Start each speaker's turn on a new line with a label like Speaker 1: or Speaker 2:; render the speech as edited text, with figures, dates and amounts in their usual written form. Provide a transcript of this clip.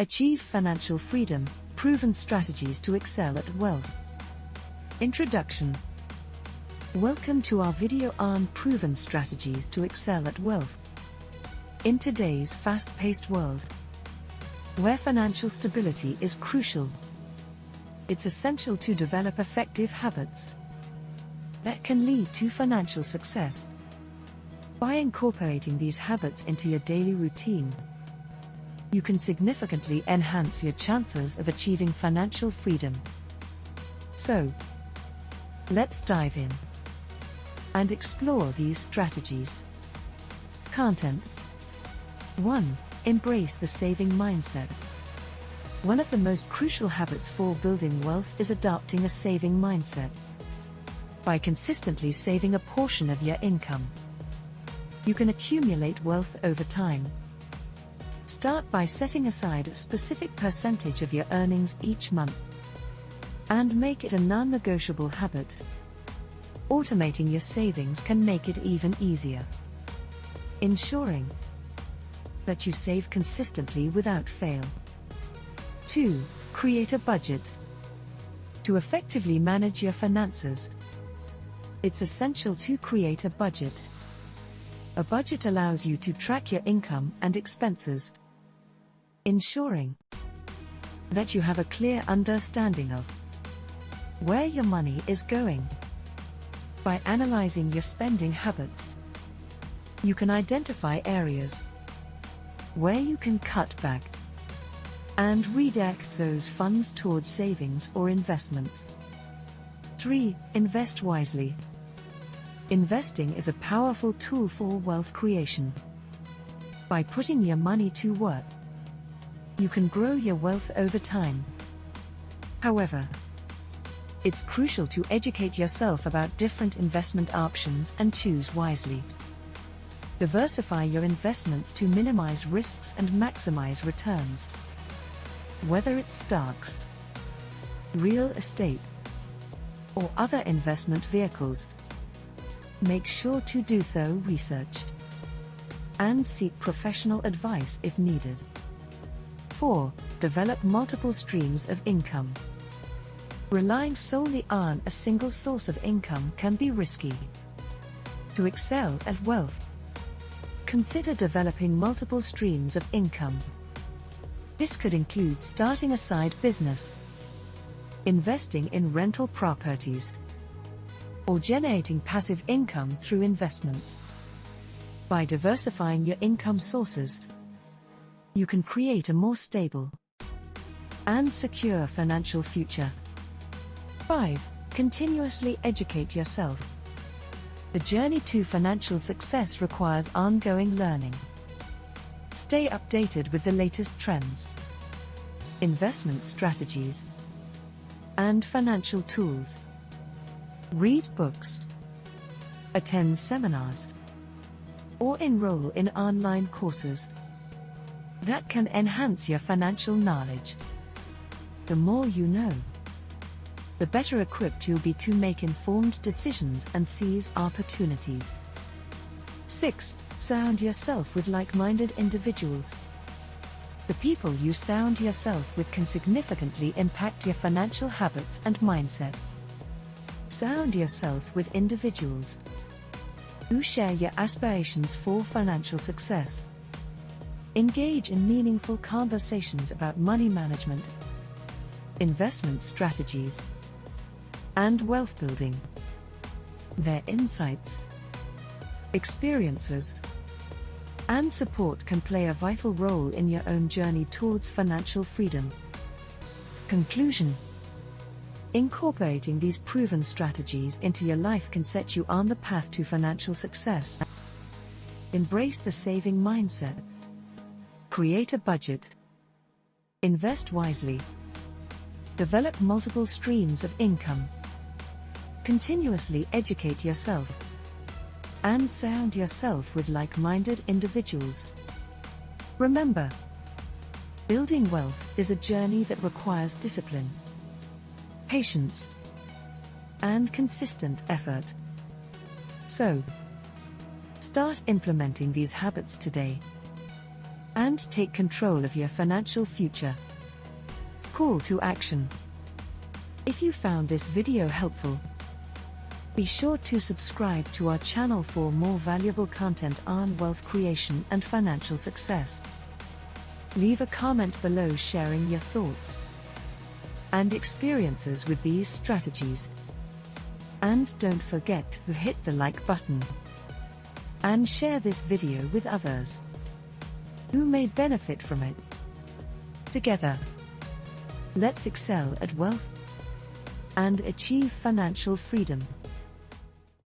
Speaker 1: Achieve financial freedom, proven strategies to excel at wealth. Introduction. Welcome to our video on proven strategies to excel at wealth. In today's fast-paced world, where financial stability is crucial, it's essential to develop effective habits that can lead to financial success. By incorporating these habits into your daily routine, you can significantly enhance your chances of achieving financial freedom. So, let's dive in and explore these strategies. Content. 1. Embrace the saving mindset. One of the most crucial habits for building wealth is adopting a saving mindset. By consistently saving a portion of your income, you can accumulate wealth over time. Start by setting aside a specific percentage of your earnings each month, and make it a non-negotiable habit. Automating your savings can make it even easier, ensuring that you save consistently without fail. 2. Create a budget. To effectively manage your finances, it's essential to create a budget. A budget allows you to track your income and expenses, ensuring that you have a clear understanding of where your money is going. By analyzing your spending habits, you can identify areas where you can cut back and redirect those funds towards savings or investments. 3. Invest wisely. Investing is a powerful tool for wealth creation. By putting your money to work, you can grow your wealth over time. However, it's crucial to educate yourself about different investment options and choose wisely. Diversify your investments to minimize risks and maximize returns. Whether it's stocks, real estate, or other investment vehicles, make sure to do thorough research and seek professional advice if needed. 4. Develop multiple streams of income. Relying solely on a single source of income can be risky. To excel at wealth, consider developing multiple streams of income. This could include starting a side business, investing in rental properties, or generating passive income through investments. By diversifying your income sources, you can create a more stable and secure financial future. 5. Continuously educate yourself. The journey to financial success requires ongoing learning. Stay updated with the latest trends, investment strategies, and financial tools. Read books, attend seminars, or enroll in online courses that can enhance your financial knowledge. The more you know, the better equipped you'll be to make informed decisions and seize opportunities. 6. Surround yourself with like-minded individuals. The people you surround yourself with can significantly impact your financial habits and mindset. Surround yourself with individuals who share your aspirations for financial success. Engage in meaningful conversations about money management, investment strategies, and wealth building. Their insights, experiences, and support can play a vital role in your own journey towards financial freedom. Conclusion. Incorporating these proven strategies into your life can set you on the path to financial success. Embrace the saving mindset. Create a budget. Invest wisely. Develop multiple streams of income. Continuously educate yourself, and surround yourself with like-minded individuals. Remember, building wealth is a journey that requires discipline, patience, and consistent effort. So, start implementing these habits today, and take control of your financial future. Call to action. If you found this video helpful, be sure to subscribe to our channel for more valuable content on wealth creation and financial success. Leave a comment below sharing your thoughts and experiences with these strategies. And don't forget to hit the like button and share this video with others who may benefit from it. Together, let's excel at wealth and achieve financial freedom.